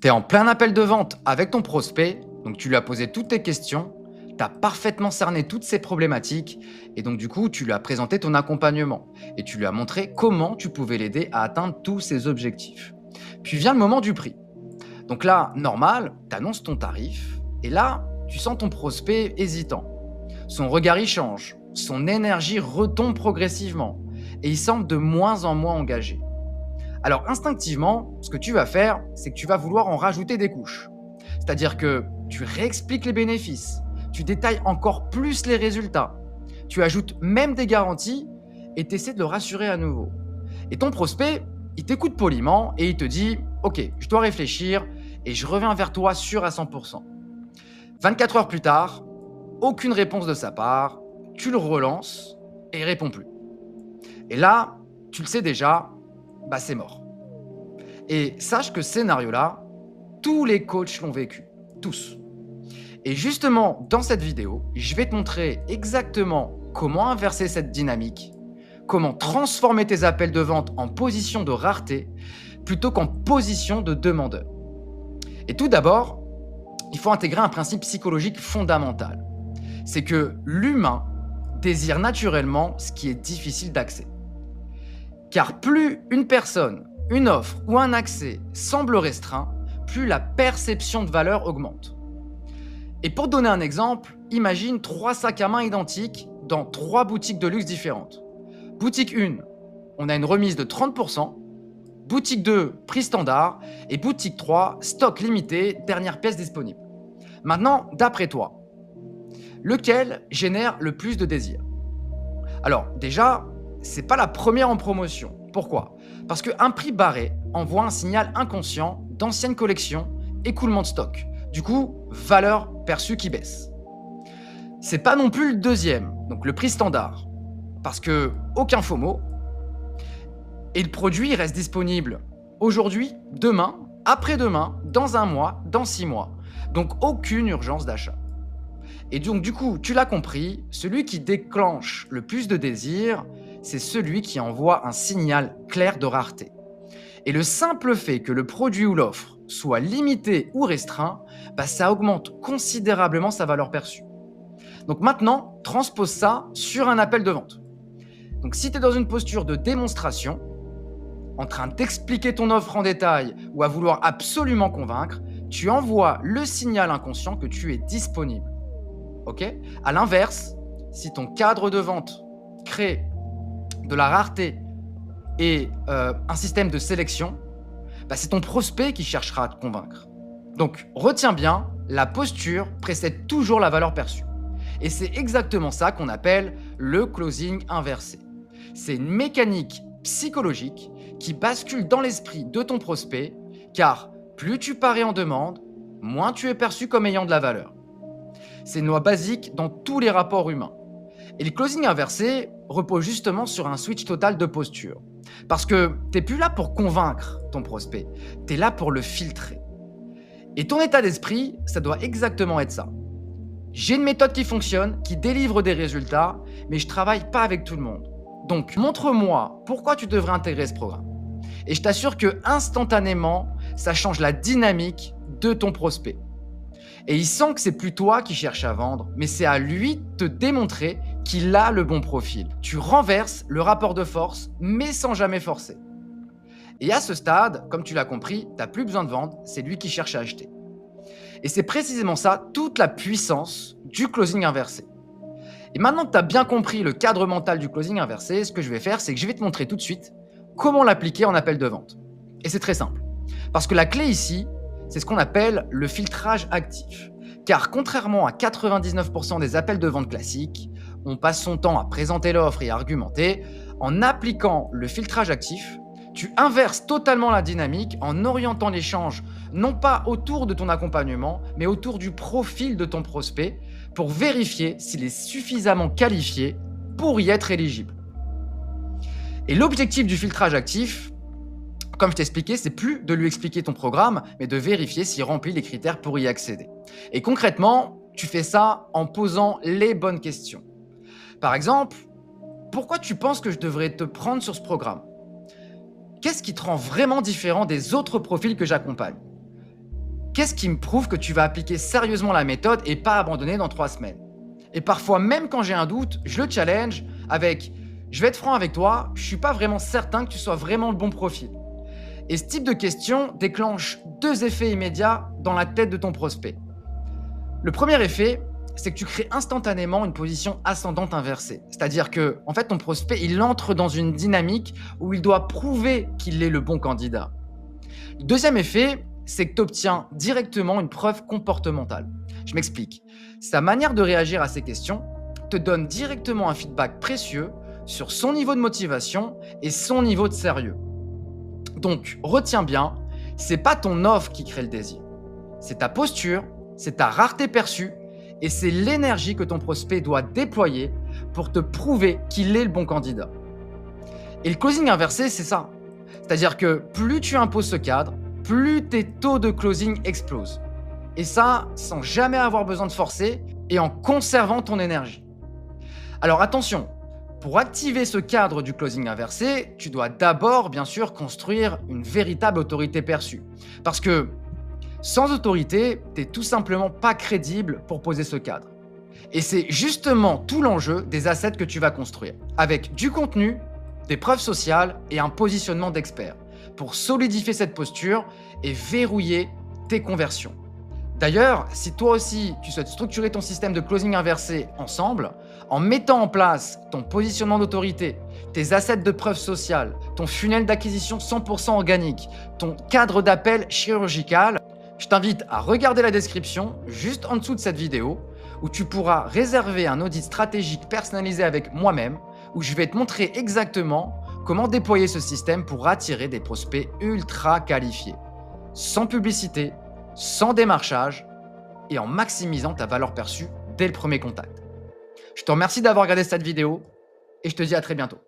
Tu es en plein appel de vente avec ton prospect, donc tu lui as posé toutes tes questions, tu as parfaitement cerné toutes ses problématiques, et donc du coup, tu lui as présenté ton accompagnement, et tu lui as montré comment tu pouvais l'aider à atteindre tous ses objectifs. Puis vient le moment du prix. Donc là, normal, tu annonces ton tarif, et là, tu sens ton prospect hésitant. Son regard y change, son énergie retombe progressivement, et il semble de moins en moins engagé. Alors instinctivement, ce que tu vas faire, c'est que tu vas vouloir en rajouter des couches. C'est-à-dire que tu réexpliques les bénéfices, tu détailles encore plus les résultats, tu ajoutes même des garanties et tu essaies de le rassurer à nouveau. Et ton prospect, il t'écoute poliment et il te dit OK, je dois réfléchir et je reviens vers toi sûr à 100%. 24 heures plus tard, aucune réponse de sa part, tu le relances et il répond plus. Et là, tu le sais déjà, c'est mort. Et sache que ce scénario-là, tous les coachs l'ont vécu. Tous. Et justement, dans cette vidéo, je vais te montrer exactement comment inverser cette dynamique, comment transformer tes appels de vente en position de rareté plutôt qu'en position de demandeur. Et tout d'abord, il faut intégrer un principe psychologique fondamental. C'est que l'humain désire naturellement ce qui est difficile d'accès. Car plus une personne, une offre ou un accès semble restreint, plus la perception de valeur augmente. Et pour te donner un exemple, imagine 3 sacs à main identiques dans 3 boutiques de luxe différentes. Boutique 1, on a une remise de 30%, boutique 2, prix standard, et boutique 3, stock limité, dernière pièce disponible. Maintenant, d'après toi, lequel génère le plus de désir? Alors déjà, c'est pas la première en promotion. Pourquoi? Parce qu'un prix barré envoie un signal inconscient d'ancienne collection, écoulement de stock. Du coup, valeur perçue qui baisse. C'est pas non plus le deuxième, donc le prix standard, parce que aucun FOMO et le produit reste disponible aujourd'hui, demain, après-demain, dans un mois, dans 6 mois. Donc aucune urgence d'achat. Et donc du coup, tu l'as compris, celui qui déclenche le plus de désir, c'est celui qui envoie un signal clair de rareté. Et le simple fait que le produit ou l'offre soit limité ou restreint, ça augmente considérablement sa valeur perçue. Donc maintenant, transpose ça sur un appel de vente. Donc si tu es dans une posture de démonstration, en train d'expliquer ton offre en détail ou à vouloir absolument convaincre, tu envoies le signal inconscient que tu es disponible. Ok? À l'inverse, si ton cadre de vente crée de la rareté et un système de sélection, c'est ton prospect qui cherchera à te convaincre. Donc, retiens bien, la posture précède toujours la valeur perçue. Et c'est exactement ça qu'on appelle le closing inversé. C'est une mécanique psychologique qui bascule dans l'esprit de ton prospect, car plus tu parais en demande, moins tu es perçu comme ayant de la valeur. C'est une loi basique dans tous les rapports humains. Et le closing inversé repose justement sur un switch total de posture. Parce que tu n'es plus là pour convaincre ton prospect, tu es là pour le filtrer. Et ton état d'esprit, ça doit exactement être ça. J'ai une méthode qui fonctionne, qui délivre des résultats, mais je ne travaille pas avec tout le monde. Donc, montre-moi pourquoi tu devrais intégrer ce programme. Et je t'assure que instantanément, ça change la dynamique de ton prospect. Et il sent que c'est plus toi qui cherches à vendre, mais c'est à lui de te démontrer qu'il a le bon profil. Tu renverses le rapport de force, mais sans jamais forcer. Et à ce stade, comme tu l'as compris, tu n'as plus besoin de vendre, c'est lui qui cherche à acheter. Et c'est précisément ça, toute la puissance du closing inversé. Et maintenant que tu as bien compris le cadre mental du closing inversé, ce que je vais faire, c'est que je vais te montrer tout de suite comment l'appliquer en appel de vente. Et c'est très simple. Parce que la clé ici, c'est ce qu'on appelle le filtrage actif. Car contrairement à 99% des appels de vente classiques, on passe son temps à présenter l'offre et à argumenter. En appliquant le filtrage actif, tu inverses totalement la dynamique en orientant l'échange non pas autour de ton accompagnement, mais autour du profil de ton prospect pour vérifier s'il est suffisamment qualifié pour y être éligible. Et l'objectif du filtrage actif, comme je t'ai expliqué, c'est plus de lui expliquer ton programme, mais de vérifier s'il remplit les critères pour y accéder. Et concrètement, tu fais ça en posant les bonnes questions. Par exemple, pourquoi tu penses que je devrais te prendre sur ce programme? Qu'est-ce qui te rend vraiment différent des autres profils que j'accompagne? Qu'est-ce qui me prouve que tu vas appliquer sérieusement la méthode et pas abandonner dans 3 semaines? Et parfois, même quand j'ai un doute, je le challenge avec: je vais être franc avec toi, je suis pas vraiment certain que tu sois vraiment le bon profil. Et ce type de question déclenche 2 effets immédiats dans la tête de ton prospect. Le premier effet, c'est que tu crées instantanément une position ascendante inversée. C'est-à-dire que, en fait, ton prospect, il entre dans une dynamique où il doit prouver qu'il est le bon candidat. Le deuxième effet, c'est que tu obtiens directement une preuve comportementale. Je m'explique. Sa manière de réagir à ces questions te donne directement un feedback précieux sur son niveau de motivation et son niveau de sérieux. Donc, retiens bien, c'est pas ton offre qui crée le désir. C'est ta posture, c'est ta rareté perçue et c'est l'énergie que ton prospect doit déployer pour te prouver qu'il est le bon candidat. Et le closing inversé, c'est ça. C'est-à-dire que plus tu imposes ce cadre, plus tes taux de closing explosent. Et ça, sans jamais avoir besoin de forcer et en conservant ton énergie. Alors attention, pour activer ce cadre du closing inversé, tu dois d'abord, bien sûr, construire une véritable autorité perçue. Parce que sans autorité, tu n'es tout simplement pas crédible pour poser ce cadre. Et c'est justement tout l'enjeu des assets que tu vas construire, avec du contenu, des preuves sociales et un positionnement d'expert, pour solidifier cette posture et verrouiller tes conversions. D'ailleurs, si toi aussi tu souhaites structurer ton système de closing inversé ensemble, en mettant en place ton positionnement d'autorité, tes assets de preuves sociales, ton funnel d'acquisition 100% organique, ton cadre d'appel chirurgical, je t'invite à regarder la description juste en dessous de cette vidéo où tu pourras réserver un audit stratégique personnalisé avec moi-même où je vais te montrer exactement comment déployer ce système pour attirer des prospects ultra qualifiés, sans publicité, sans démarchage et en maximisant ta valeur perçue dès le premier contact. Je te remercie d'avoir regardé cette vidéo et je te dis à très bientôt.